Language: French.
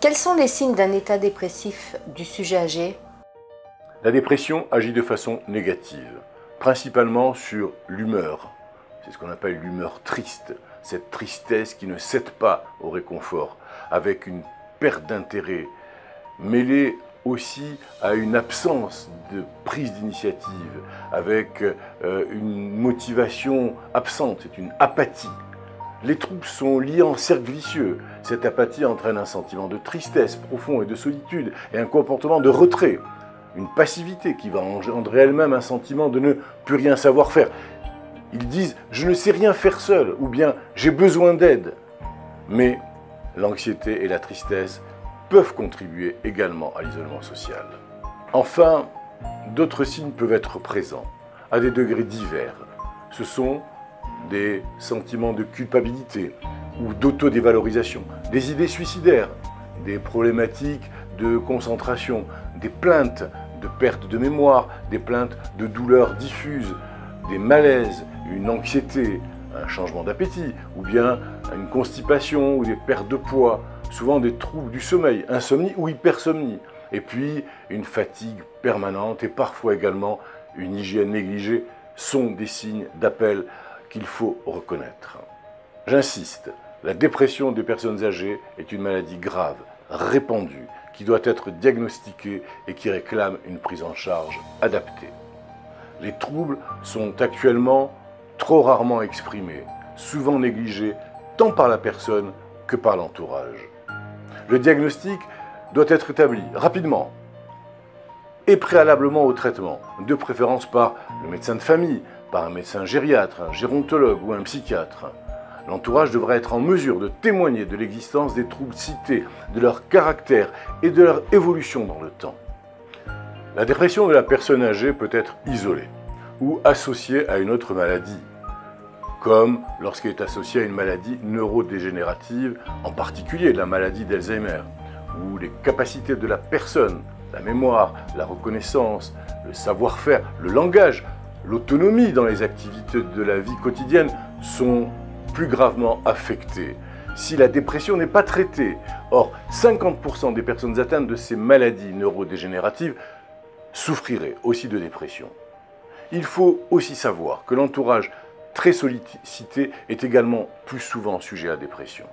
Quels sont les signes d'un état dépressif du sujet âgé? La dépression agit de façon négative, principalement sur l'humeur. C'est ce qu'on appelle l'humeur triste, cette tristesse qui ne cède pas au réconfort, avec une perte d'intérêt, mêlée aussi à une absence de prise d'initiative, avec une motivation absente, c'est une apathie. Les troubles sont liés en cercle vicieux. Cette apathie entraîne un sentiment de tristesse profond et de solitude et un comportement de retrait, une passivité qui va engendrer elle-même un sentiment de ne plus rien savoir faire. Ils disent « je ne sais rien faire seul » ou bien « j'ai besoin d'aide ». Mais l'anxiété et la tristesse peuvent contribuer également à l'isolement social. Enfin, d'autres signes peuvent être présents, à des degrés divers. Ce sont des sentiments de culpabilité ou d'autodévalorisation, des idées suicidaires, des problématiques de concentration, des plaintes de perte de mémoire, des plaintes de douleurs diffuses, des malaises, une anxiété, un changement d'appétit, ou bien une constipation ou des pertes de poids, souvent des troubles du sommeil, insomnie ou hypersomnie, et puis une fatigue permanente et parfois également une hygiène négligée sont des signes d'appel qu'il faut reconnaître. J'insiste, la dépression des personnes âgées est une maladie grave, répandue, qui doit être diagnostiquée et qui réclame une prise en charge adaptée. Les troubles sont actuellement trop rarement exprimés, souvent négligés tant par la personne que par l'entourage. Le diagnostic doit être établi rapidement et préalablement au traitement, de préférence par le médecin de famille, par un médecin gériatre, un gérontologue ou un psychiatre. L'entourage devra être en mesure de témoigner de l'existence des troubles cités, de leur caractère et de leur évolution dans le temps. La dépression de la personne âgée peut être isolée ou associée à une autre maladie, comme lorsqu'elle est associée à une maladie neurodégénérative, en particulier la maladie d'Alzheimer, où les capacités de la personne, la mémoire, la reconnaissance, le savoir-faire, le langage, l'autonomie dans les activités de la vie quotidienne sont plus gravement affectées si la dépression n'est pas traitée. Or, 50% des personnes atteintes de ces maladies neurodégénératives souffriraient aussi de dépression. Il faut aussi savoir que l'entourage très sollicité est également plus souvent sujet à dépression.